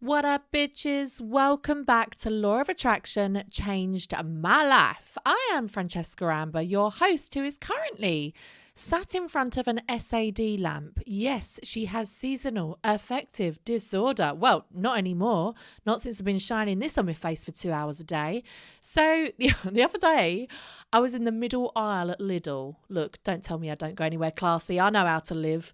What up, bitches? Welcome back to Law of Attraction Changed My Life. I am Francesca Amber, your host, who is currently sat in front of an SAD lamp. Yes, she has seasonal affective disorder. Well, not anymore. Not since I've been shining this on my face for 2 hours a day. So the other day, I was in the middle aisle at Lidl. Look, don't tell me I don't go anywhere classy. I know how to live.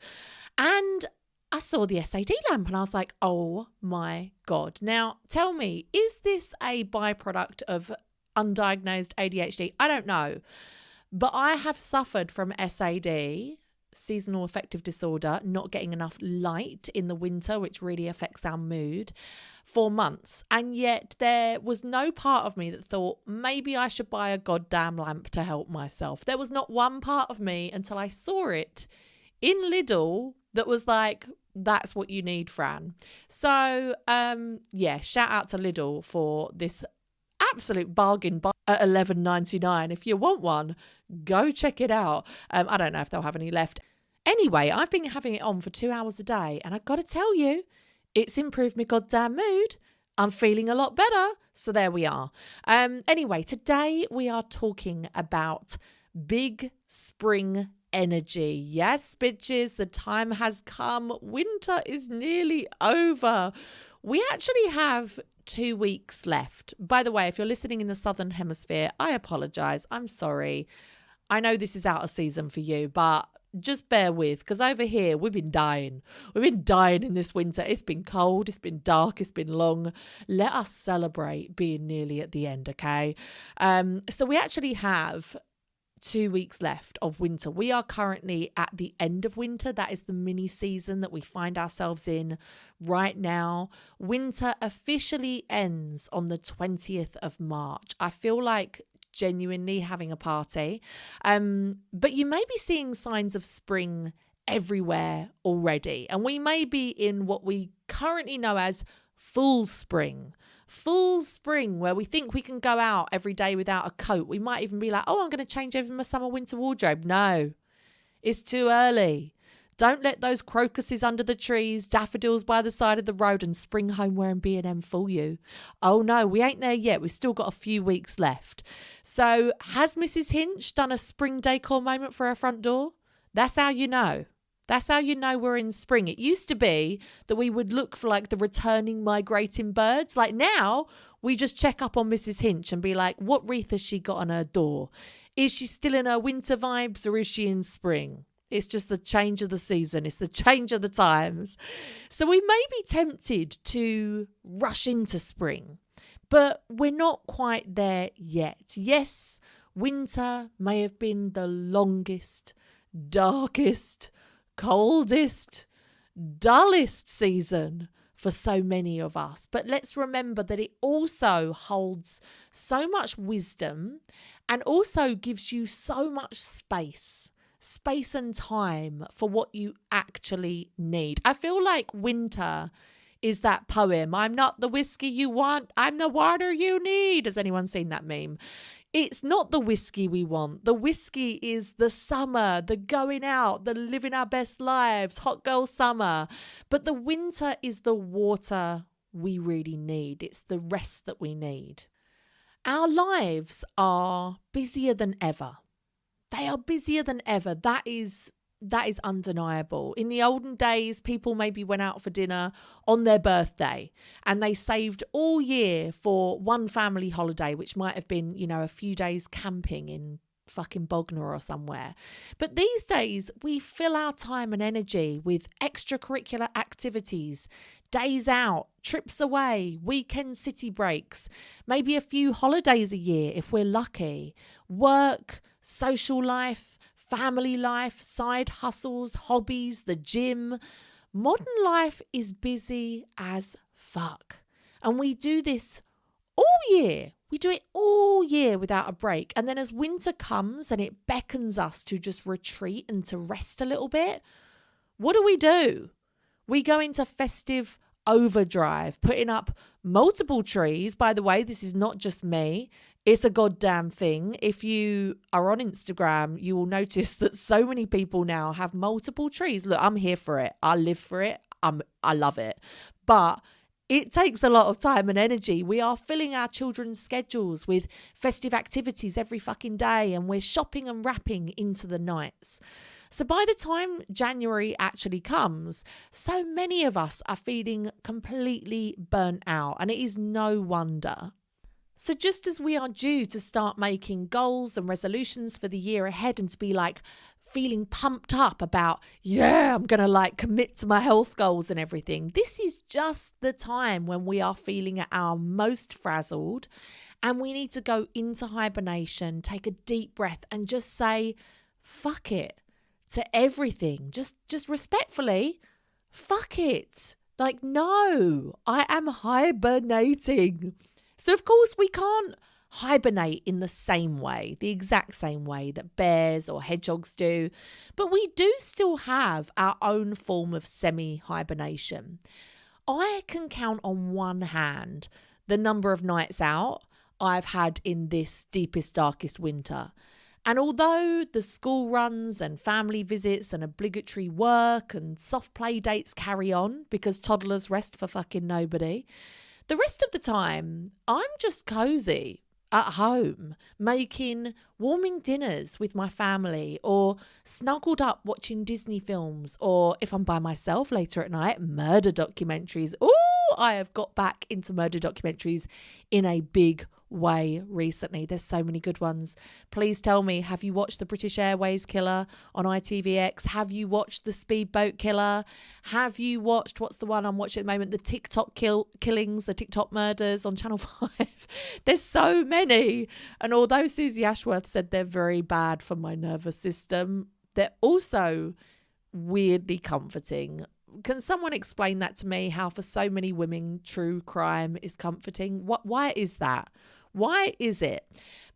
And I saw the SAD lamp and I was like, oh my God. Now, tell me, is this a byproduct of undiagnosed ADHD? I don't know. But I have suffered from SAD, seasonal affective disorder, not getting enough light in the winter, which really affects our mood, for months. And yet there was no part of me that thought maybe I should buy a goddamn lamp to help myself. There was not one part of me until I saw it in Lidl that was like, that's what you need, Fran. So, shout out to Lidl for this absolute bargain at $11.99. If you want one, go check it out. I don't know if they'll have any left. Anyway, I've been having it on for 2 hours a day, and I've got to tell you, it's improved my goddamn mood. I'm feeling a lot better. So there we are. Anyway, today we are talking about big spring energy. Yes, bitches, the time has come. Winter is nearly over. We actually have 2 weeks left. By the way, if you're listening in the Southern Hemisphere, I apologize. I'm sorry. I know this is out of season for you, but just bear with, because over here, we've been dying. We've been dying in this winter. It's been cold. It's been dark. It's been long. Let us celebrate being nearly at the end, okay? So we actually have 2 weeks left of winter. We are currently at the end of winter. That is the mini season that we find ourselves in right now. Winter officially ends on the 20th of March. I feel like genuinely having a party. But you may be seeing signs of spring everywhere already. And we may be in what we currently know as full spring. Full spring, where we think we can go out every day without a coat. We might even be like, oh, I'm going to change over my summer winter wardrobe. No, it's too early. Don't let those crocuses under the trees, daffodils by the side of the road and spring homeware and B&M fool you. Oh no, we ain't there yet. We've still got a few weeks left. So has Mrs. Hinch done a spring decor moment for her front door? That's how you know. That's how you know we're in spring. It used to be that we would look for like the returning migrating birds. Like now, we just check up on Mrs. Hinch and be like, what wreath has she got on her door? Is she still in her winter vibes or is she in spring? It's just the change of the season. It's the change of the times. So we may be tempted to rush into spring, but we're not quite there yet. Yes, winter may have been the longest, darkest, coldest, dullest season for so many of us. But let's remember that it also holds so much wisdom and also gives you so much space and time for what you actually need. I feel like winter is that poem, I'm not the whiskey you want, I'm the water you need. Has anyone seen that meme? It's not the whiskey we want. The whiskey is the summer, the going out, the living our best lives, hot girl summer. But the winter is the water we really need. It's the rest that we need. Our lives are busier than ever. They are busier than ever. That is undeniable. In the olden days, people maybe went out for dinner on their birthday and they saved all year for one family holiday, which might have been, a few days camping in fucking Bognor or somewhere. But these days, we fill our time and energy with extracurricular activities, days out, trips away, weekend city breaks, maybe a few holidays a year if we're lucky, work, social life, family life, side hustles, hobbies, the gym. Modern life is busy as fuck. And we do this all year. We do it all year without a break. And then as winter comes and it beckons us to just retreat and to rest a little bit, what do? We go into festive overdrive, putting up multiple trees. By the way, this is not just me. It's a goddamn thing. If you are on Instagram, you will notice that so many people now have multiple trees. Look, I'm here for it. I live for it. I love it. But It takes a lot of time and energy. We are filling our children's schedules with festive activities every fucking day, and we're shopping and wrapping into the nights. So by the time January actually comes, so many of us are feeling completely burnt out, and it is no wonder. So just as we are due to start making goals and resolutions for the year ahead and to be like feeling pumped up about, I'm going to like commit to my health goals and everything, this is just the time when we are feeling at our most frazzled, and we need to go into hibernation, take a deep breath and just say, fuck it to everything. Just respectfully, fuck it. Like, no, I am hibernating. So, of course, we can't hibernate in the same way, the exact same way that bears or hedgehogs do, but we do still have our own form of semi-hibernation. I can count on one hand the number of nights out I've had in this deepest, darkest winter. And although the school runs and family visits and obligatory work and soft play dates carry on because toddlers rest for fucking nobody, the rest of the time, I'm just cozy at home, making warming dinners with my family, or snuggled up watching Disney films, or if I'm by myself later at night, murder documentaries. Oh, I have got back into murder documentaries in a big way recently. There's so many good ones. Please tell me, have you watched the British Airways killer on ITVX? Have you watched the Speedboat killer? Have you watched, what's the one I'm watching at the moment, the TikTok killings, the TikTok murders on Channel 5? There's so many. And although Susie Ashworth said they're very bad for my nervous system, they're also weirdly comforting. Can someone explain that to me, how for so many women true crime is comforting? Why is that? Why is it?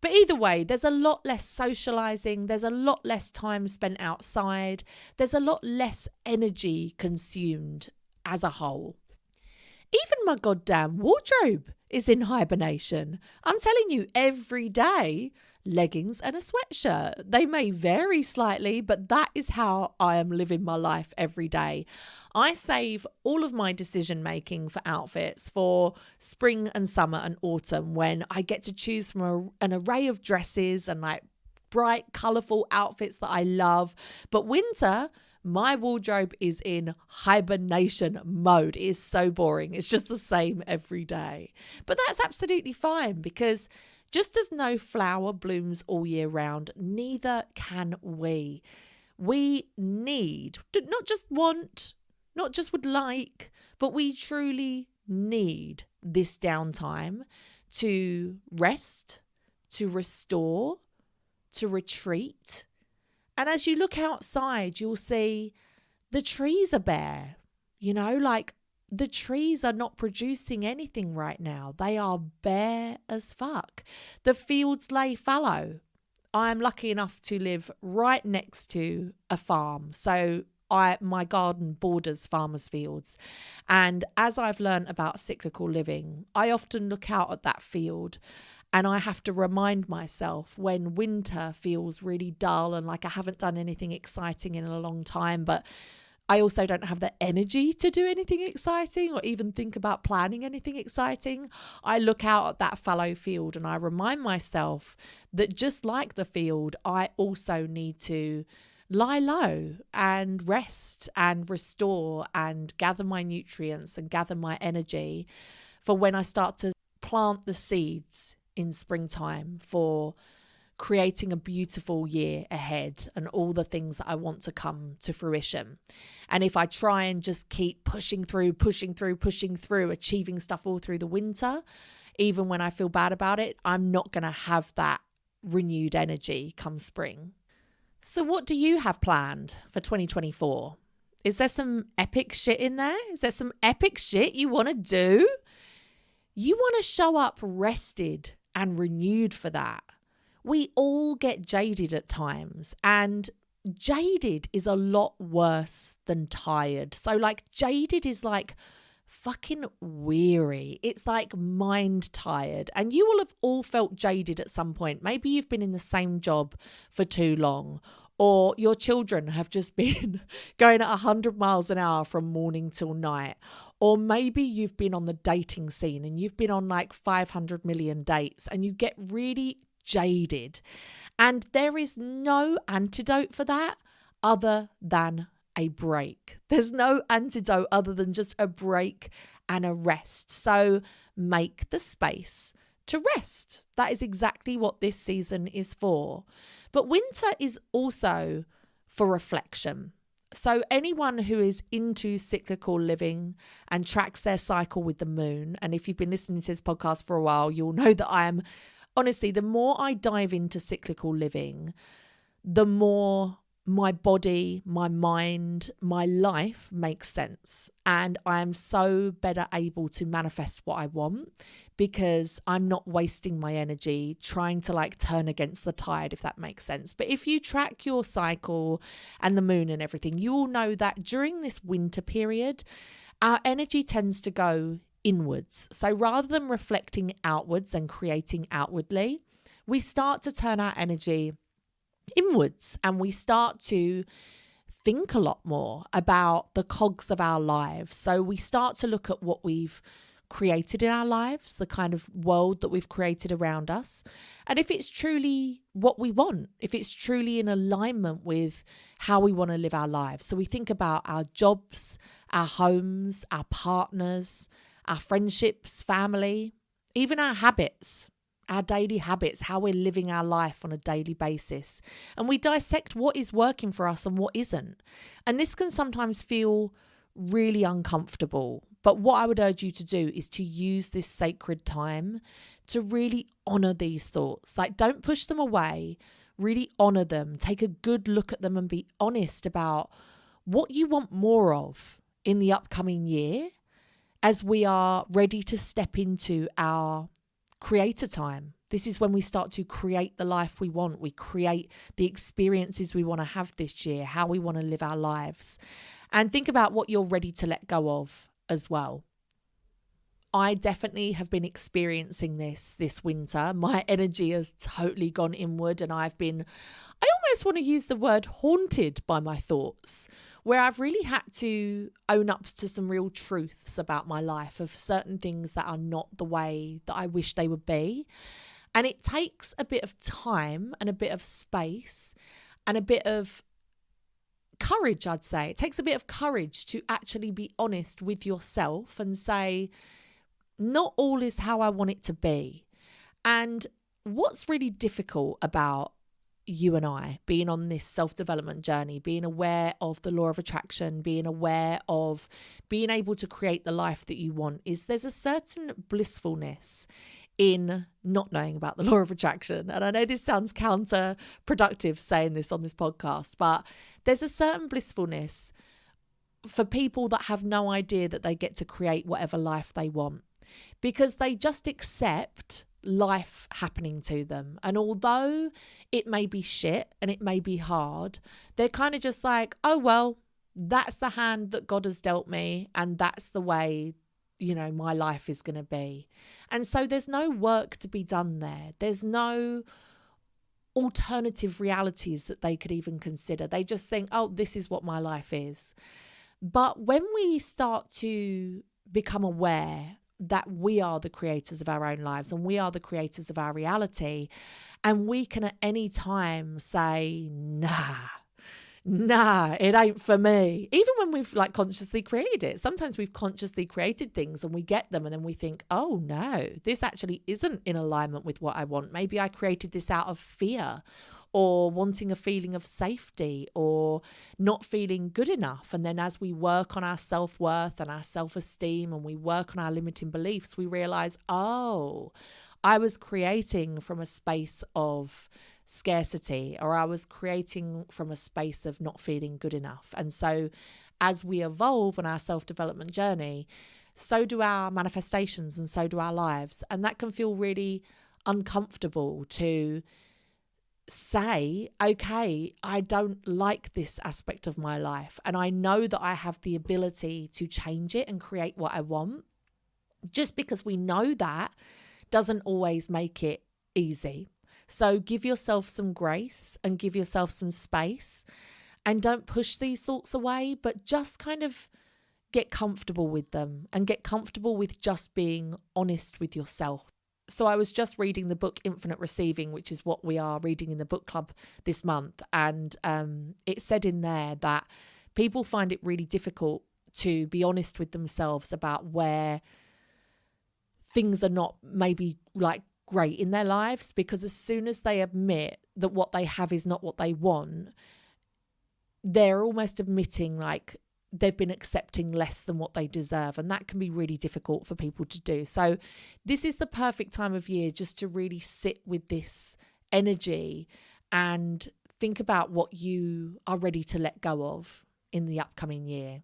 But either way, there's a lot less socializing. There's a lot less time spent outside. There's a lot less energy consumed as a whole. Even my goddamn wardrobe is in hibernation. I'm telling you, every day, leggings and a sweatshirt. They may vary slightly, but that is how I am living my life every day. I save all of my decision making for outfits for spring and summer and autumn, when I get to choose from an array of dresses and like bright, colourful outfits that I love. But winter, my wardrobe is in hibernation mode. It is so boring. It's just the same every day. But that's absolutely fine, because just as no flower blooms all year round, neither can we. We need, not just want, not just would like, but we truly need this downtime to rest, to restore, to retreat. And as you look outside, you'll see the trees are bare, like the trees are not producing anything right now. They are bare as fuck. The fields lay fallow. I'm lucky enough to live right next to a farm. So my garden borders farmers' fields. And as I've learned about cyclical living, I often look out at that field and I have to remind myself, when winter feels really dull and like I haven't done anything exciting in a long time, but I also don't have the energy to do anything exciting or even think about planning anything exciting, I look out at that fallow field and I remind myself that just like the field, I also need to lie low and rest and restore and gather my nutrients and gather my energy for when I start to plant the seeds in springtime for creating a beautiful year ahead and all the things that I want to come to fruition. And if I try and just keep pushing through, achieving stuff all through the winter, even when I feel bad about it, I'm not going to have that renewed energy come spring. So what do you have planned for 2024? Is there some epic shit in there? Is there some epic shit you want to do? You want to show up rested and renewed for that. We all get jaded at times, and jaded is a lot worse than tired. So like jaded is like fucking weary. It's like mind tired. And you will have all felt jaded at some point. Maybe you've been in the same job for too long, or your children have just been going at 100 miles an hour from morning till night, or maybe you've been on the dating scene and you've been on like 500 million dates and you get really jaded. And there is no antidote for that other than a break. There's no antidote other than just a break and a rest. So make the space to rest. That is exactly what this season is for. But winter is also for reflection. So anyone who is into cyclical living and tracks their cycle with the moon, and if you've been listening to this podcast for a while, you'll know that I am, honestly, the more I dive into cyclical living, the more my body, my mind, my life makes sense. And I am so better able to manifest what I want because I'm not wasting my energy trying to like turn against the tide, if that makes sense. But if you track your cycle and the moon and everything, you will know that during this winter period, our energy tends to go inwards. So rather than reflecting outwards and creating outwardly, we start to turn our energy inwards and we start to think a lot more about the cogs of our lives. So we start to look at what we've created in our lives, the kind of world that we've created around us, and if it's truly what we want, if it's truly in alignment with how we want to live our lives. So we think about our jobs, our homes, our partners, our friendships, family, even our habits. Our daily habits, how we're living our life on a daily basis. And we dissect what is working for us and what isn't. And this can sometimes feel really uncomfortable. But what I would urge you to do is to use this sacred time to really honor these thoughts. Like, don't push them away, really honor them. Take a good look at them and be honest about what you want more of in the upcoming year as we are ready to step into our creator time. This is when we start to create the life we want. We create the experiences we want to have this year, how we want to live our lives. And think about what you're ready to let go of as well. I definitely have been experiencing this winter. My energy has totally gone inward and I almost want to use the word haunted by my thoughts, where I've really had to own up to some real truths about my life, of certain things that are not the way that I wish they would be. And it takes a bit of time and a bit of space and a bit of courage, I'd say. It takes a bit of courage to actually be honest with yourself and say, not all is how I want it to be. And what's really difficult about you and I being on this self-development journey, being aware of the law of attraction, being aware of being able to create the life that you want, is there's a certain blissfulness in not knowing about the law of attraction. And I know this sounds counterproductive saying this on this podcast, but there's a certain blissfulness for people that have no idea that they get to create whatever life they want, because they just accept life happening to them. And although it may be shit and it may be hard, they're kind of just like, oh, well, that's the hand that God has dealt me and that's the way, my life is going to be. And so there's no work to be done there. There's no alternative realities that they could even consider. They just think, oh, this is what my life is. But when we start to become aware that we are the creators of our own lives and we are the creators of our reality, and we can at any time say, nah, it ain't for me. Even when we've consciously created it. Sometimes we've consciously created things and we get them and then we think, oh no, this actually isn't in alignment with what I want. Maybe I created this out of fear or wanting a feeling of safety or not feeling good enough. And then as we work on our self-worth and our self-esteem and we work on our limiting beliefs, we realize, oh, I was creating from a space of scarcity, or I was creating from a space of not feeling good enough. And so as we evolve on our self-development journey, so do our manifestations and so do our lives. And that can feel really uncomfortable to say, okay, I don't like this aspect of my life. And I know that I have the ability to change it and create what I want. Just because we know that doesn't always make it easy. So give yourself some grace and give yourself some space, and don't push these thoughts away, but just kind of get comfortable with them and get comfortable with just being honest with yourself. So I was just reading the book Infinite Receiving, which is what we are reading in the book club this month. And it said in there that people find it really difficult to be honest with themselves about where things are not maybe like great in their lives, because as soon as they admit that what they have is not what they want, they're almost admitting like they've been accepting less than what they deserve. And that can be really difficult for people to do. So this is the perfect time of year just to really sit with this energy and think about what you are ready to let go of in the upcoming year.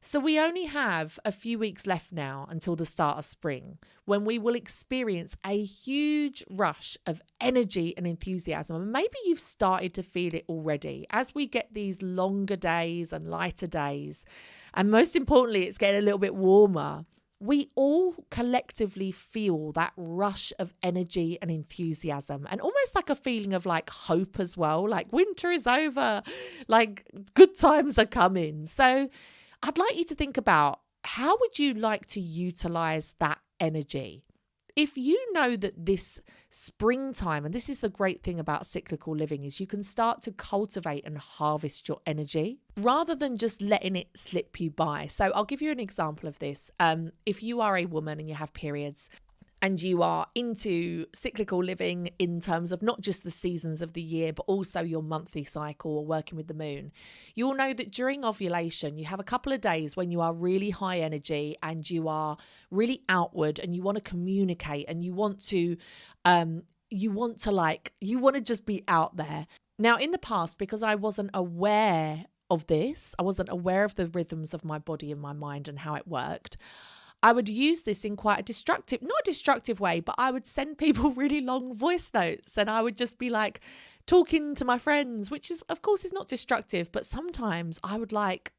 So we only have a few weeks left now until the start of spring, when we will experience a huge rush of energy and enthusiasm. And maybe you've started to feel it already as we get these longer days and lighter days. And most importantly, it's getting a little bit warmer. We all collectively feel that rush of energy and enthusiasm, and almost like a feeling of like hope as well. Like winter is over, like good times are coming. So I'd like you to think about, how would you like to utilize that energy? If you know that this springtime, and this is the great thing about cyclical living, is you can start to cultivate and harvest your energy rather than just letting it slip you by. So I'll give you an example of this. If you are a woman and you have periods, and you are into cyclical living in terms of not just the seasons of the year, but also your monthly cycle or working with the moon, you'll know that during ovulation, you have a couple of days when you are really high energy and you are really outward and you want to communicate and you want to just be out there. Now, in the past, because I wasn't aware of this, I wasn't aware of the rhythms of my body and my mind and how it worked, I would use this in quite a not a destructive way, but I would send people really long voice notes and I would just be like talking to my friends, which is, of course, is not destructive, but sometimes I would like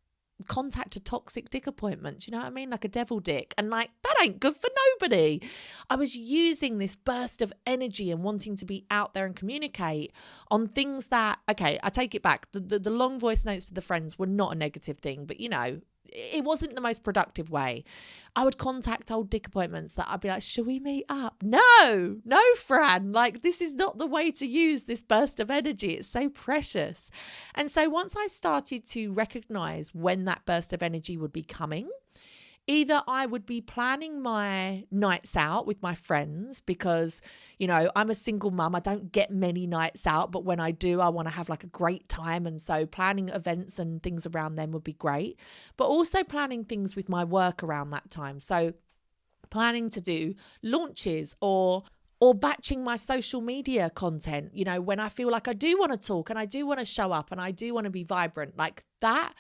contact a toxic dick appointment, you know what I mean? Like a devil dick. And like, that ain't good for nobody. I was using this burst of energy and wanting to be out there and communicate on things that, okay, I take it back. The long voice notes to the friends were not a negative thing, but you know, it wasn't the most productive way. I would contact old dick appointments that I'd be like, shall we meet up? No, Fran, like this is not the way to use this burst of energy. It's so precious. And so once I started to recognize when that burst of energy would be coming, either I would be planning my nights out with my friends because, you know, I'm a single mum. I don't get many nights out, but when I do, I want to have like a great time. And so planning events and things around them would be great, but also planning things with my work around that time. So planning to do launches or batching my social media content, you know, when I feel like I do want to talk and I do want to show up and I do want to be vibrant, like that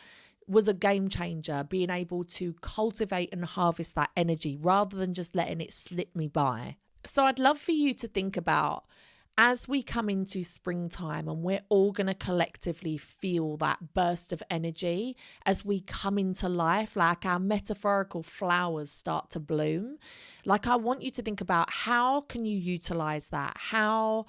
was a game changer, being able to cultivate and harvest that energy rather than just letting it slip me by. So I'd love for you to think about, as we come into springtime and we're all going to collectively feel that burst of energy as we come into life, like our metaphorical flowers start to bloom. Like, I want you to think about, how can you utilize that? How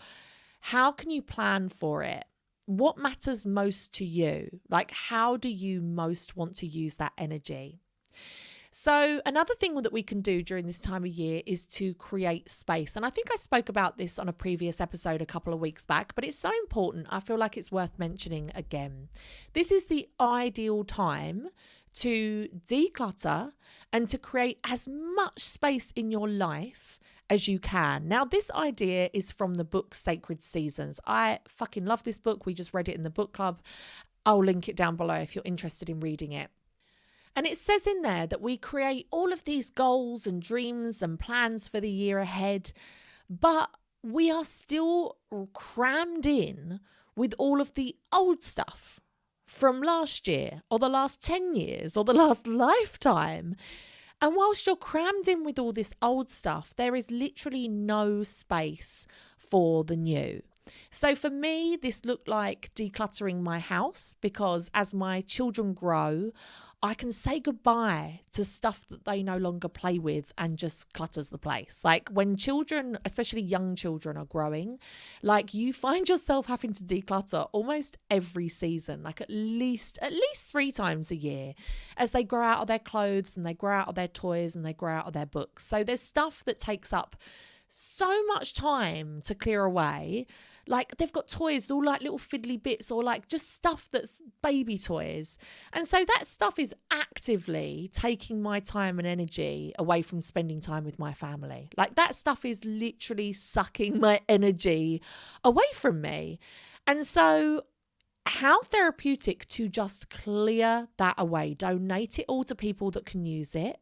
can you plan for it? What matters most to you? Like, how do you most want to use that energy? So another thing that we can do during this time of year is to create space. And I think I spoke about this on a previous episode a couple of weeks back, but it's so important. I feel like it's worth mentioning again. This is the ideal time to declutter and to create as much space in your life as you can. Now, this idea is from the book Sacred Seasons. I fucking love this book. We just read it in the book club. I'll link it down below if you're interested in reading it. And it says in there that we create all of these goals and dreams and plans for the year ahead, but we are still crammed in with all of the old stuff from last year or the last 10 years or the last lifetime. And whilst you're crammed in with all this old stuff, there is literally no space for the new. So for me, this looked like decluttering my house, because as my children grow, I can say goodbye to stuff that they no longer play with and just clutters the place. Like when children, especially young children, are growing, like you find yourself having to declutter almost every season, like at least 3 times a year, as they grow out of their clothes and they grow out of their toys and they grow out of their books. So there's stuff that takes up so much time to clear away. Like they've got toys, all like little fiddly bits or like just stuff that's baby toys. And so that stuff is actively taking my time and energy away from spending time with my family. Like that stuff is literally sucking my energy away from me. And so how therapeutic to just clear that away, donate it all to people that can use it,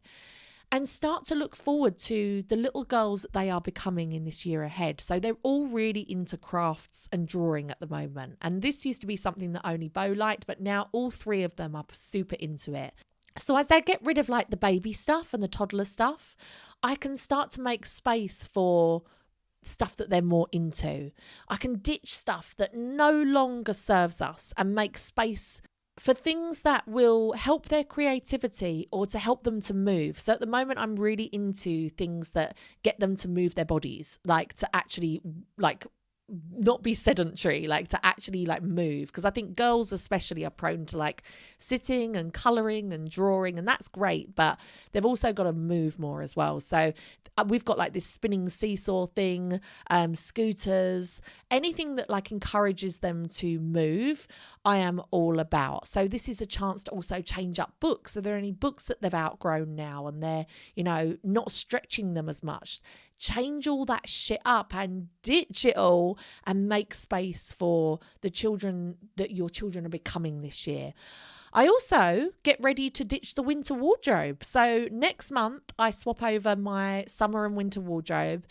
and start to look forward to the little girls that they are becoming in this year ahead. So they're all really into crafts and drawing at the moment. And this used to be something that only Bo liked, but now all 3 of them are super into it. So as they get rid of like the baby stuff and the toddler stuff, I can start to make space for stuff that they're more into. I can ditch stuff that no longer serves us and make space for things that will help their creativity or to help them to move. So at the moment, I'm really into things that get them to move their bodies, like to actually like not be sedentary, like to actually like move. Because I think girls especially are prone to like sitting and colouring and drawing, and that's great, but they've also got to move more as well. So we've got like this spinning seesaw thing, scooters, anything that like encourages them to move, I am all about. So this is a chance to also change up books. Are there any books that they've outgrown now and they're, you know, not stretching them as much? Change all that shit up and ditch it all and make space for the children that your children are becoming this year. I also get ready to ditch the winter wardrobe. So next month I swap over my summer and winter wardrobe.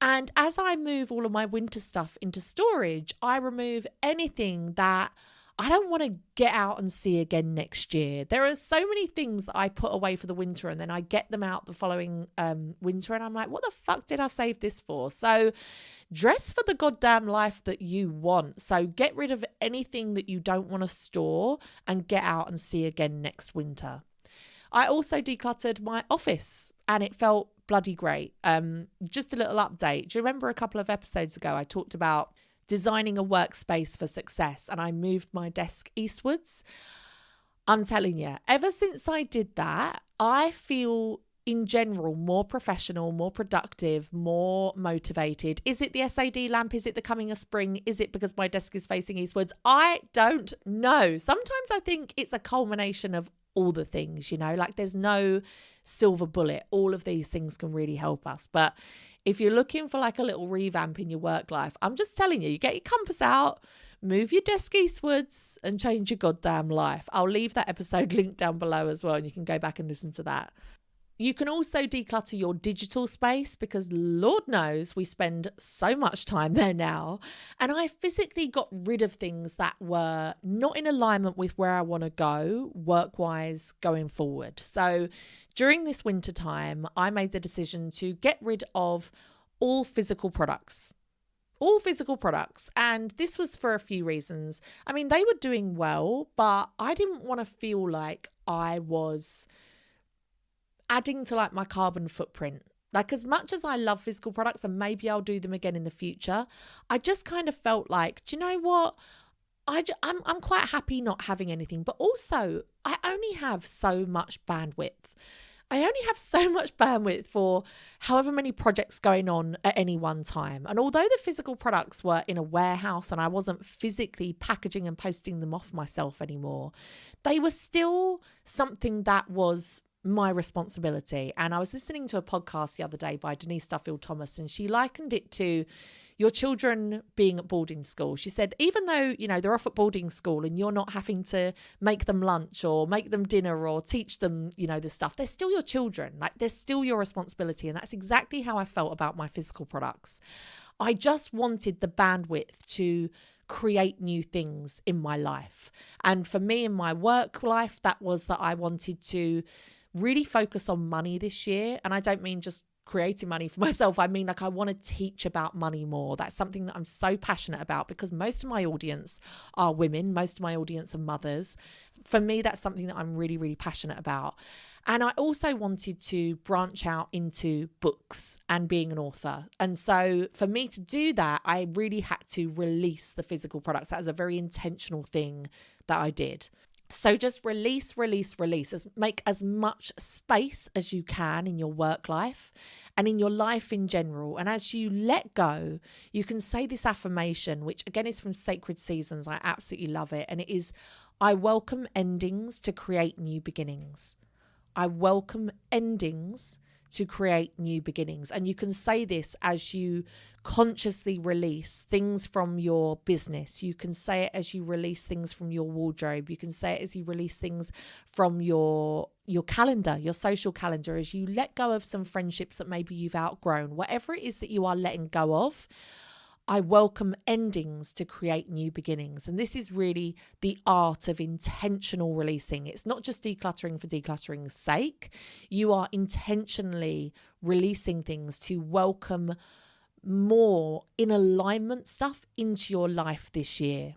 And as I move all of my winter stuff into storage, I remove anything that I don't want to get out and see again next year. There are so many things that I put away for the winter and then I get them out the following winter and I'm like, what the fuck did I save this for? So dress for the goddamn life that you want. So get rid of anything that you don't want to store and get out and see again next winter. I also decluttered my office and it felt bloody great. Just a little update. Do you remember a couple of episodes ago I talked about designing a workspace for success and I moved my desk eastwards? I'm telling you, ever since I did that, I feel in general more professional, more productive, more motivated. Is it the SAD lamp? Is it the coming of spring? Is it because my desk is facing eastwards? I don't know. Sometimes I think it's a culmination of all the things, you know, like there's no silver bullet. All of these things can really help us. But if you're looking for like a little revamp in your work life, I'm just telling you, you get your compass out, move your desk eastwards and change your goddamn life. I'll leave that episode linked down below as well and you can go back and listen to that. You can also declutter your digital space because Lord knows we spend so much time there now. And I physically got rid of things that were not in alignment with where I want to go work-wise going forward. So during this winter time, I made the decision to get rid of all physical products. And this was for a few reasons. I mean, they were doing well, but I didn't want to feel like I was adding to like my carbon footprint. Like as much as I love physical products and maybe I'll do them again in the future, I just kind of felt like, do you know what? I'm quite happy not having anything, but also I only have so much bandwidth. I only have so much bandwidth for however many projects going on at any one time. And although the physical products were in a warehouse and I wasn't physically packaging and posting them off myself anymore, they were still something that was my responsibility. And I was listening to a podcast the other day by Denise Duffield Thomas, and she likened it to your children being at boarding school. She said, even though, you know, they're off at boarding school and you're not having to make them lunch or make them dinner or teach them, you know, the stuff, they're still your children. Like they're still your responsibility. And that's exactly how I felt about my physical products. I just wanted the bandwidth to create new things in my life. And for me in my work life, that was that I wanted to really focus on money this year. And I don't mean just creating money for myself, I mean, like, I want to teach about money more. That's something that I'm so passionate about, because most of my audience are women. Most of my audience are mothers. For me, that's something that I'm really, really passionate about. And I also wanted to branch out into books and being an author. And so for me to do that, I really had to release the physical products. That was a very intentional thing that I did. So just release. Make as much space as you can in your work life and in your life in general. And as you let go, you can say this affirmation, which again is from Sacred Seasons. I absolutely love it. And it is, I welcome endings to create new beginnings. I welcome endings to create new beginnings. And you can say this as you consciously release things from your business. You can say it as you release things from your wardrobe. You can say it as you release things from your calendar, your social calendar, as you let go of some friendships that maybe you've outgrown. Whatever it is that you are letting go of, I welcome endings to create new beginnings. And this is really the art of intentional releasing. It's not just decluttering for decluttering's sake. You are intentionally releasing things to welcome more in alignment stuff into your life this year.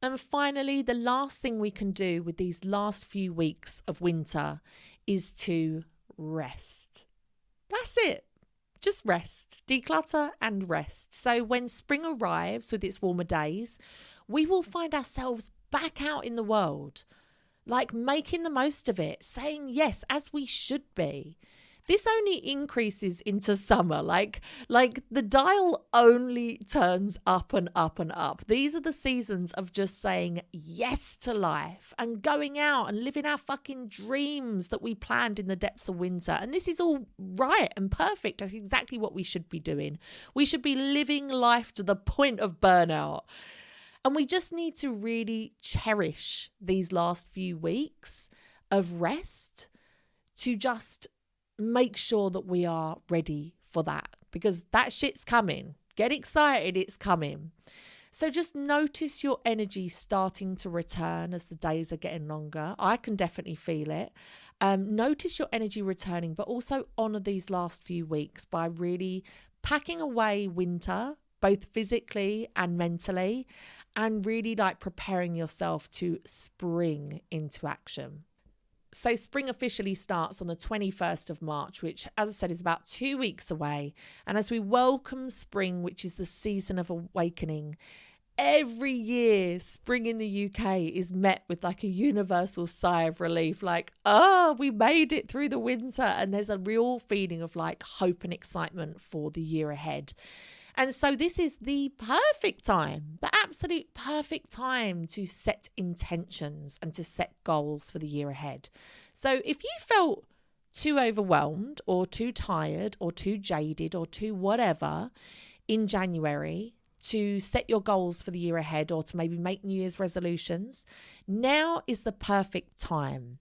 And finally, the last thing we can do with these last few weeks of winter is to rest. That's it. Just rest, declutter and rest. So when spring arrives with its warmer days, we will find ourselves back out in the world, like making the most of it, saying yes, as we should be. This only increases into summer, like the dial only turns up and up and up. These are the seasons of just saying yes to life and going out and living our fucking dreams that we planned in the depths of winter. And this is all right and perfect. That's exactly what we should be doing. We should be living life to the point of burnout. And we just need to really cherish these last few weeks of rest to just make sure that we are ready for that, because that shit's coming. Get excited, it's coming. So just notice your energy starting to return as the days are getting longer. I can definitely feel it. Notice your energy returning, but also honor these last few weeks by really packing away winter, both physically and mentally, and really like preparing yourself to spring into action. So spring officially starts on the 21st of March, which, as I said, is about 2 weeks away. And as we welcome spring, which is the season of awakening, every year spring in the UK is met with like a universal sigh of relief, like, oh, we made it through the winter. And there's a real feeling of like hope and excitement for the year ahead. And so this is the perfect time, the absolute perfect time to set intentions and to set goals for the year ahead. So if you felt too overwhelmed or too tired or too jaded or too whatever in January to set your goals for the year ahead, or to maybe make New Year's resolutions, now is the perfect time.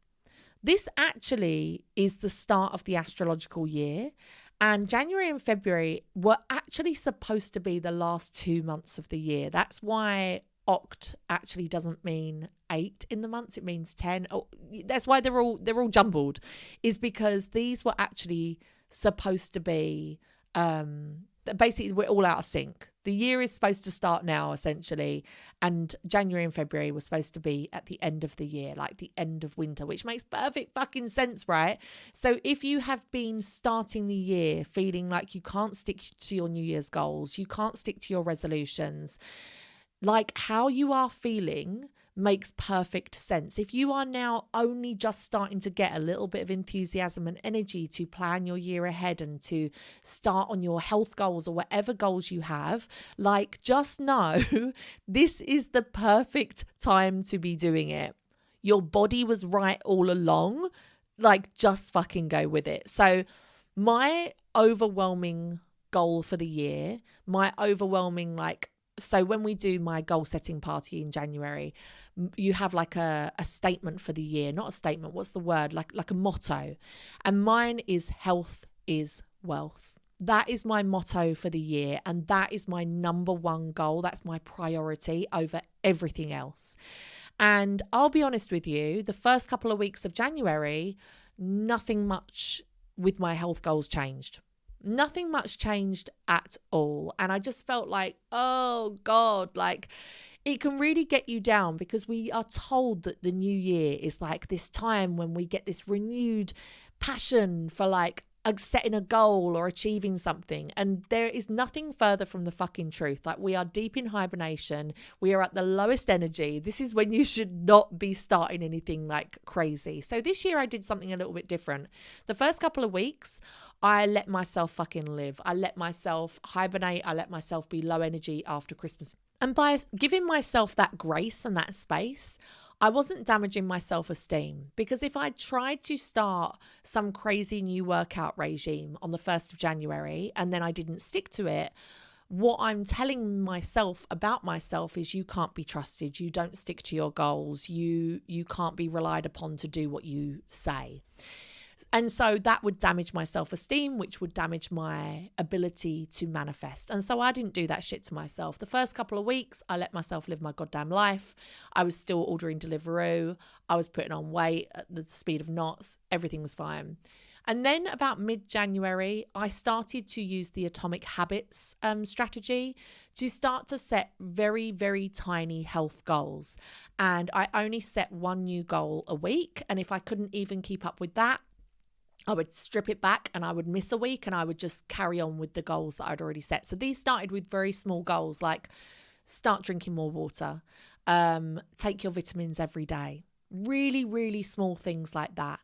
This actually is the start of the astrological year. And January and February were actually supposed to be the last 2 months of the year. That's why Oct actually doesn't mean 8 in the months, it means 10. Oh, that's why they're all jumbled, is because these were actually supposed to be basically we're all out of sync. The year is supposed to start now, essentially, and January and February were supposed to be at the end of the year, like the end of winter, which makes perfect fucking sense, right? So if you have been starting the year feeling like you can't stick to your New Year's goals, you can't stick to your resolutions, like how you are feeling makes perfect sense. If you are now only just starting to get a little bit of enthusiasm and energy to plan your year ahead and to start on your health goals or whatever goals you have, like just know this is the perfect time to be doing it. Your body was right all along. Like just fucking go with it. So my overwhelming goal for the year, my overwhelming so when we do my goal setting party in January, you have like a statement for the year, not a statement. What's the word? Like a motto. And mine is health is wealth. That is my motto for the year. And that is my number one goal. That's my priority over everything else. And I'll be honest with you, the first couple of weeks of January, nothing much with my health goals changed. Nothing much changed at all. And I just felt like, oh God, like it can really get you down, because we are told that the new year is like this time when we get this renewed passion for like setting a goal or achieving something. And there is nothing further from the fucking truth. Like, we are deep in hibernation. We are at the lowest energy. This is when you should not be starting anything like crazy. So this year I did something a little bit different. The first couple of weeks, I let myself fucking live. I let myself hibernate. I let myself be low energy after Christmas. And by giving myself that grace and that space, I wasn't damaging my self-esteem, because if I tried to start some crazy new workout regime on the 1st of January and then I didn't stick to it, what I'm telling myself about myself is you can't be trusted. You don't stick to your goals. You can't be relied upon to do what you say. And so that would damage my self-esteem, which would damage my ability to manifest. And so I didn't do that shit to myself. The first couple of weeks, I let myself live my goddamn life. I was still ordering Deliveroo. I was putting on weight at the speed of knots. Everything was fine. And then about mid-January, I started to use the Atomic Habits strategy to start to set very, very tiny health goals. And I only set one new goal a week. And if I couldn't even keep up with that, I would strip it back and I would miss a week and I would just carry on with the goals that I'd already set. So these started with very small goals, like start drinking more water, take your vitamins every day, really, really small things like that.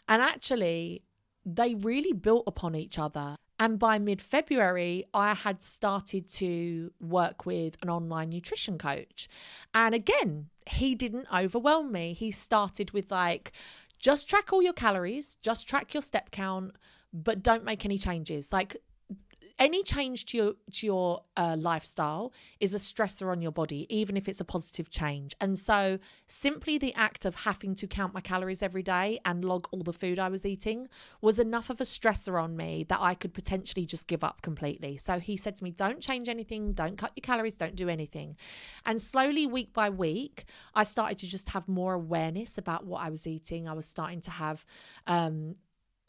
And actually, they really built upon each other. And by mid-February, I had started to work with an online nutrition coach. And again, he didn't overwhelm me. He started with like, just track all your calories, just track your step count, but don't make any changes. Like, any change to your lifestyle is a stressor on your body, even if it's a positive change. And so simply the act of having to count my calories every day and log all the food I was eating was enough of a stressor on me that I could potentially just give up completely. So he said to me, don't change anything, don't cut your calories, don't do anything. And slowly, week by week, I started to just have more awareness about what I was eating. I was starting to have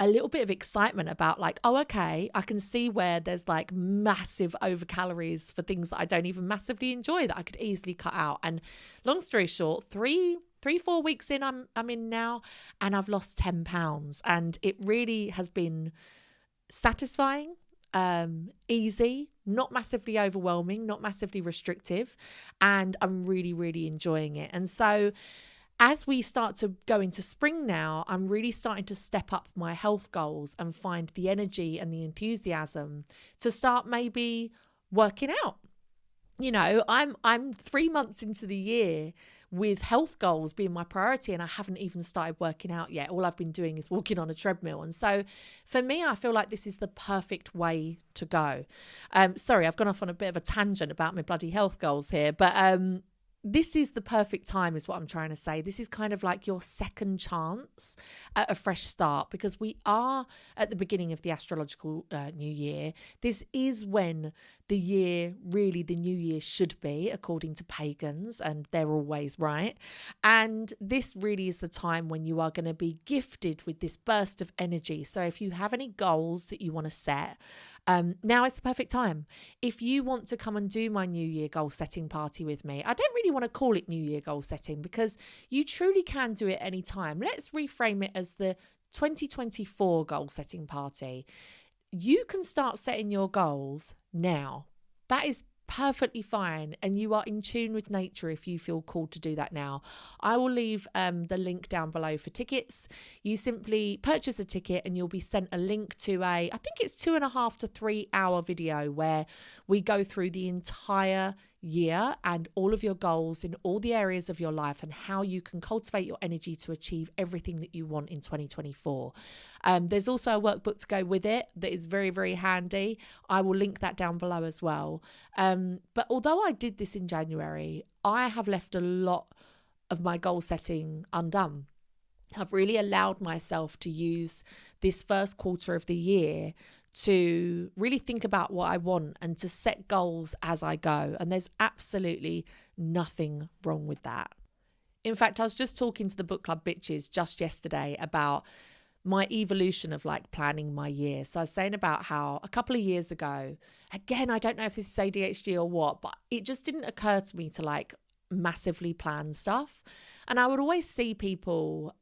a little bit of excitement about like, oh, okay, I can see where there's like massive overcalories for things that I don't even massively enjoy that I could easily cut out. And long story short, 4 weeks in, I'm in now, and I've lost 10 pounds. And it really has been satisfying, easy, not massively overwhelming, not massively restrictive. And I'm really, really enjoying it. And so as we start to go into spring now, I'm really starting to step up my health goals and find the energy and the enthusiasm to start maybe working out. You know, I'm 3 months into the year with health goals being my priority, and I haven't even started working out yet. All I've been doing is walking on a treadmill. And so for me, I feel like this is the perfect way to go. Sorry, I've gone off on a bit of a tangent about my bloody health goals here, but this is the perfect time is what I'm trying to say. This is kind of like your second chance at a fresh start, because we are at the beginning of the astrological new year. This is when the new year should be, according to pagans, and they're always right. And this really is the time when you are going to be gifted with this burst of energy. So if you have any goals that you want to set, now is the perfect time. If you want to come and do my New Year goal setting party with me, I don't really want to call it New Year goal setting, because you truly can do it anytime. Let's reframe it as the 2024 goal setting party. You can start setting your goals now. That is perfectly fine, and you are in tune with nature if you feel called to do that now. I will leave the link down below for tickets. You simply purchase a ticket and you'll be sent a link to I think it's 2.5 to 3 hour video where we go through the entire year and all of your goals in all the areas of your life and how you can cultivate your energy to achieve everything that you want in 2024. There's also a workbook to go with it that is very, very handy. I will link that down below as well. But although I did this in January, I have left a lot of my goal setting undone. I've really allowed myself to use this first quarter of the year to really think about what I want and to set goals as I go. And there's absolutely nothing wrong with that. In fact, I was just talking to the book club bitches just yesterday about my evolution of like planning my year. So I was saying about how a couple of years ago, again, I don't know if this is ADHD or what, but it just didn't occur to me to like massively plan stuff. And I would always see people,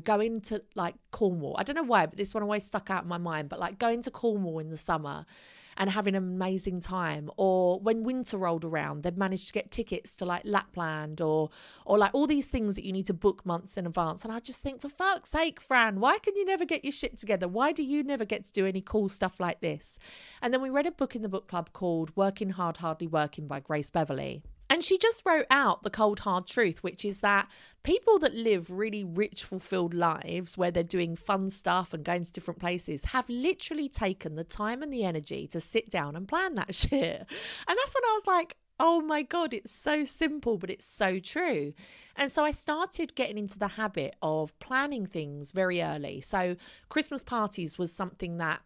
going to like Cornwall. I don't know why, but this one always stuck out in my mind, but like going to Cornwall in the summer and having an amazing time. Or when winter rolled around, they'd managed to get tickets to like Lapland or like all these things that you need to book months in advance. And I just think, for fuck's sake, Fran, why can you never get your shit together? Why do you never get to do any cool stuff like this? And then we read a book in the book club called Working Hard, Hardly Working by Grace Beverley. And she just wrote out the cold, hard truth, which is that people that live really rich, fulfilled lives where they're doing fun stuff and going to different places have literally taken the time and the energy to sit down and plan that shit. And that's when I was like, oh my God, it's so simple, but it's so true. And so I started getting into the habit of planning things very early. So Christmas parties was something that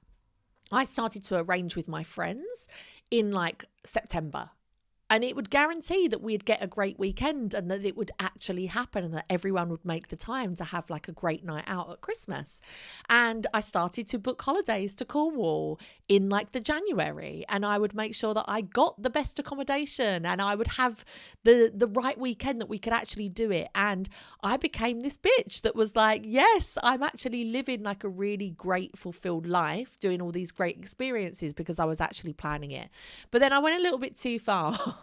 I started to arrange with my friends in like September. And it would guarantee that we'd get a great weekend and that it would actually happen and that everyone would make the time to have like a great night out at Christmas. And I started to book holidays to Cornwall in like the January, and I would make sure that I got the best accommodation and I would have the right weekend that we could actually do it. And I became this bitch that was like, yes, I'm actually living like a really great, fulfilled life, doing all these great experiences because I was actually planning it. But then I went a little bit too far.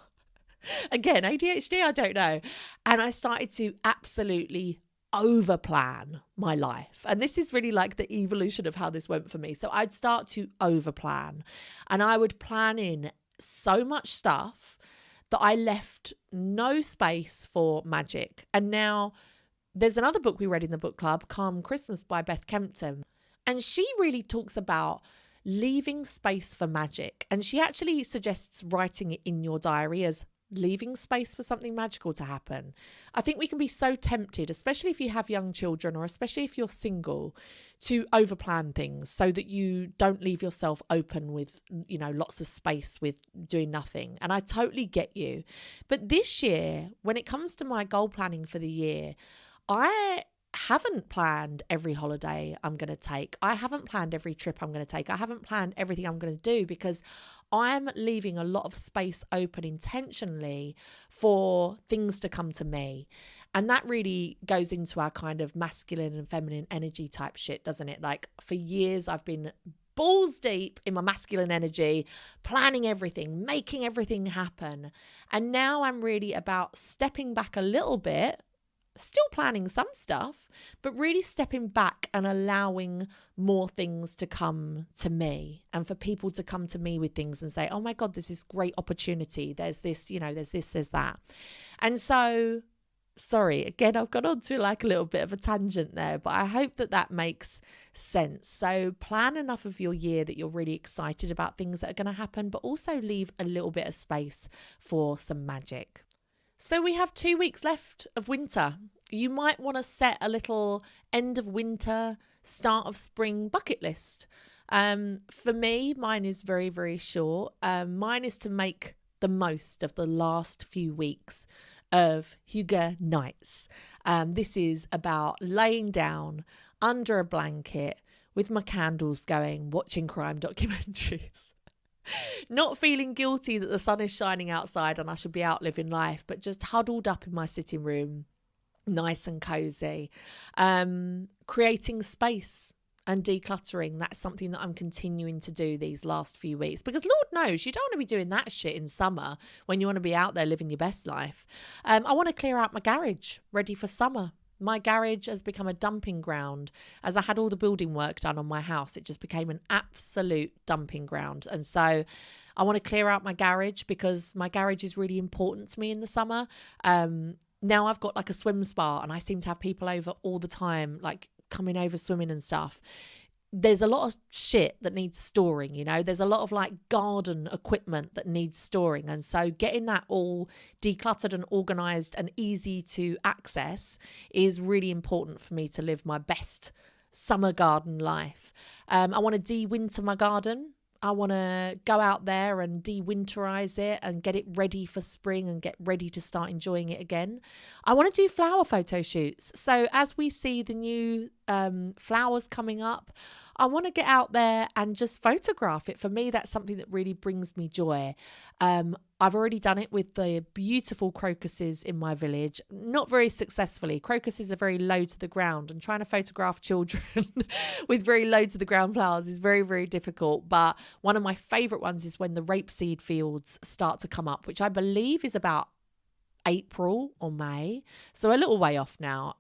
Again, ADHD, I don't know. And I started to absolutely over plan my life. And this is really like the evolution of how this went for me. So I'd start to over plan, and I would plan in so much stuff that I left no space for magic. And now there's another book we read in the book club, Calm Christmas by Beth Kempton. And she really talks about leaving space for magic. And she actually suggests writing it in your diary as leaving space for something magical to happen. I think we can be so tempted, especially if you have young children or especially if you're single, to overplan things so that you don't leave yourself open with, lots of space with doing nothing. And I totally get you. But this year, when it comes to my goal planning for the year, I haven't planned every holiday I'm going to take. I haven't planned every trip I'm going to take. I haven't planned everything I'm going to do because I'm leaving a lot of space open intentionally for things to come to me. And that really goes into our kind of masculine and feminine energy type shit, doesn't it? Like for years, I've been balls deep in my masculine energy, planning everything, making everything happen. And now I'm really about stepping back a little bit, still planning some stuff, but really stepping back and allowing more things to come to me and for people to come to me with things and say, oh my God, this is great opportunity. There's this, there's this, there's that. And so, sorry, again, I've gone on to like a little bit of a tangent there, but I hope that makes sense. So plan enough of your year that you're really excited about things that are going to happen, but also leave a little bit of space for some magic. So we have 2 weeks left of winter. You might want to set a little end of winter, start of spring bucket list. For me, mine is very, very short. Mine is to make the most of the last few weeks of Hygge nights. This is about laying down under a blanket with my candles going, watching crime documentaries. Not feeling guilty that the sun is shining outside and I should be out living life, but just huddled up in my sitting room, nice and cozy, creating space and decluttering. That's something that I'm continuing to do these last few weeks because Lord knows you don't want to be doing that shit in summer when you want to be out there living your best life. I want to clear out my garage ready for summer. My garage has become a dumping ground. As I had all the building work done on my house, it just became an absolute dumping ground. And so I want to clear out my garage because my garage is really important to me in the summer. Now I've got like a swim spa and I seem to have people over all the time, like coming over swimming and stuff. There's a lot of shit that needs storing, there's a lot of like garden equipment that needs storing. And so getting that all decluttered and organized and easy to access is really important for me to live my best summer garden life. I want to de-winter my garden. I want to go out there and de-winterize it and get it ready for spring and get ready to start enjoying it again. I want to do flower photo shoots. So as we see the new flowers coming up, I want to get out there and just photograph it. For me, that's something that really brings me joy. I've already done it with the beautiful crocuses in my village, not very successfully. Crocuses are very low to the ground, and trying to photograph children with very low to the ground flowers is very, very difficult. But one of my favourite ones is when the rapeseed fields start to come up, which I believe is about April or May. So a little way off now.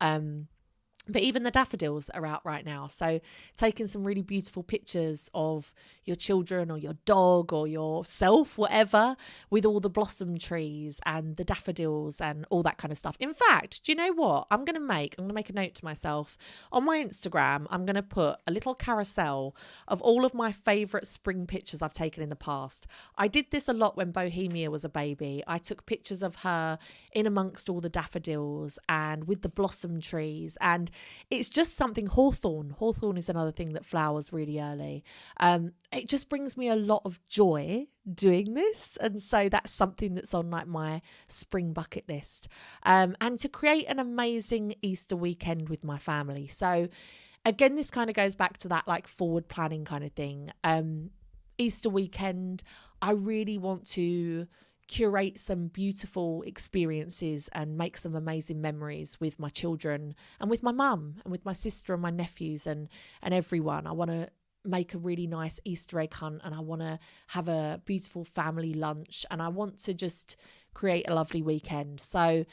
But even the daffodils are out right now. So taking some really beautiful pictures of your children or your dog or yourself, whatever, with all the blossom trees and the daffodils and all that kind of stuff. In fact, do you know what? I'm going to make a note to myself on my Instagram. I'm going to put a little carousel of all of my favourite spring pictures I've taken in the past. I did this a lot when Bohemia was a baby. I took pictures of her in amongst all the daffodils and with the blossom trees, and it's just something. Hawthorn is another thing that flowers really early. It just brings me a lot of joy doing this, and so that's something that's on like my spring bucket list. And to create an amazing Easter weekend with my family. So again, this kind of goes back to that like forward planning kind of thing. Easter weekend, I really want to curate some beautiful experiences and make some amazing memories with my children and with my mum and with my sister and my nephews and everyone. I want to make a really nice Easter egg hunt, and I want to have a beautiful family lunch, and I want to just create a lovely weekend. So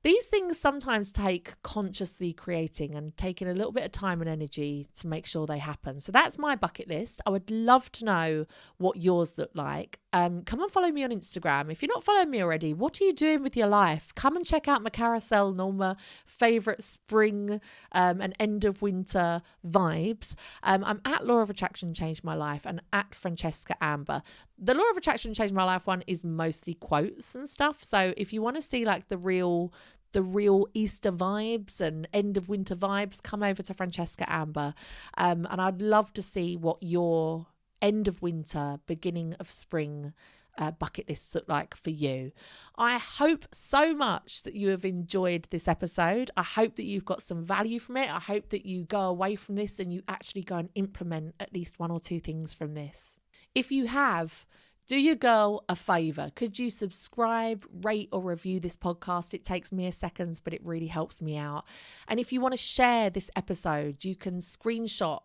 these things sometimes take consciously creating and taking a little bit of time and energy to make sure they happen. So that's my bucket list. I would love to know what yours look like. Come and follow me on Instagram. If you're not following me already, what are you doing with your life? Come and check out my carousel and all my favourite spring and end of winter vibes. I'm at Law of Attraction Changed My Life and at Francesca Amber. The Law of Attraction Changed My Life one is mostly quotes and stuff. So if you want to see like the real Easter vibes and end of winter vibes, come over to Francesca Amber. And I'd love to see what your end of winter, beginning of spring bucket lists look like for you. I hope so much that you have enjoyed this episode. I hope that you've got some value from it. I hope that you go away from this and you actually go and implement at least one or two things from this. If you have, do your girl a favour. Could you subscribe, rate or review this podcast? It takes mere seconds, but it really helps me out. And if you want to share this episode, you can screenshot,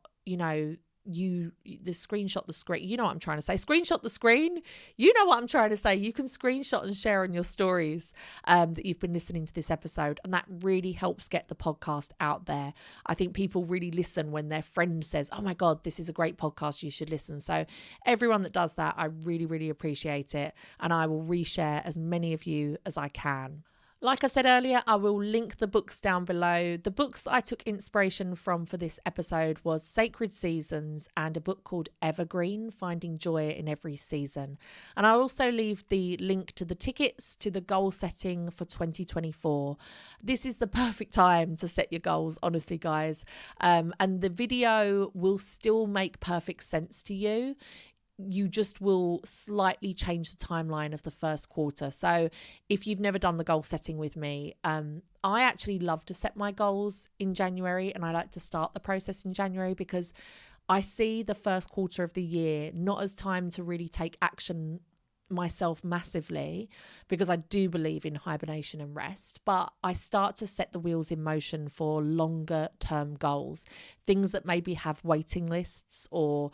screenshot the screen. You know what I'm trying to say. Screenshot the screen. You know what I'm trying to say. You can screenshot and share on your stories that you've been listening to this episode. And that really helps get the podcast out there. I think people really listen when their friend says, oh my God, this is a great podcast. You should listen. So everyone that does that, I really, really appreciate it. And I will reshare as many of you as I can. Like I said earlier, I will link the books down below. The books that I took inspiration from for this episode was Sacred Seasons and a book called Evergreen, Finding Joy in Every Season. And I'll also leave the link to the tickets to the goal setting for 2024. This is the perfect time to set your goals, honestly, guys. And the video will still make perfect sense to you. You just will slightly change the timeline of the first quarter. So if you've never done the goal setting with me, I actually love to set my goals in January, and I like to start the process in January because I see the first quarter of the year not as time to really take action myself massively, because I do believe in hibernation and rest, but I start to set the wheels in motion for longer term goals, things that maybe have waiting lists or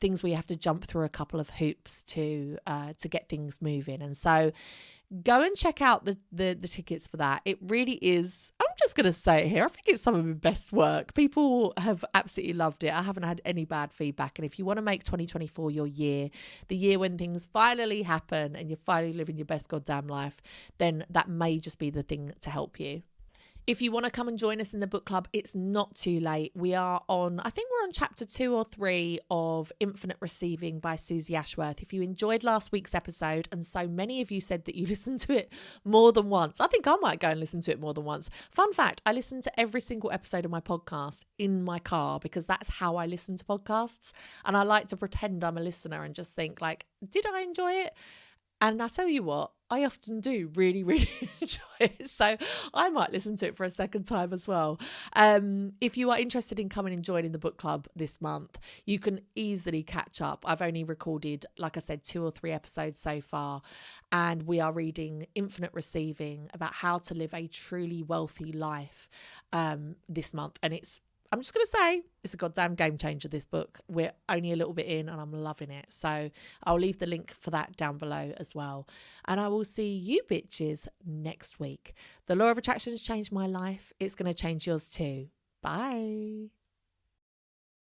things where you have to jump through a couple of hoops to get things moving. And so go and check out the tickets for that. It really is, I'm just going to say it here, I think it's some of my best work. People have absolutely loved it. I haven't had any bad feedback. And if you want to make 2024 your year, the year when things finally happen and you're finally living your best goddamn life, then that may just be the thing to help you. If you want to come and join us in the book club, it's not too late. We are on, I think we're on chapter 2 or 3 of Infinite Receiving by Susie Ashworth. If you enjoyed last week's episode, and so many of you said that you listened to it more than once, I think I might go and listen to it more than once. Fun fact, I listen to every single episode of my podcast in my car because that's how I listen to podcasts. And I like to pretend I'm a listener and just think like, did I enjoy it? And I tell you what, I often do really, really enjoy it. So I might listen to it for a second time as well. If you are interested in coming and joining the book club this month, you can easily catch up. I've only recorded, like I said, 2 or 3 episodes so far, and we are reading Infinite Receiving, about how to live a truly wealthy life this month. And I'm just going to say, it's a goddamn game changer, this book. We're only a little bit in and I'm loving it. So I'll leave the link for that down below as well. And I will see you bitches next week. The law of attraction has changed my life. It's going to change yours too. Bye.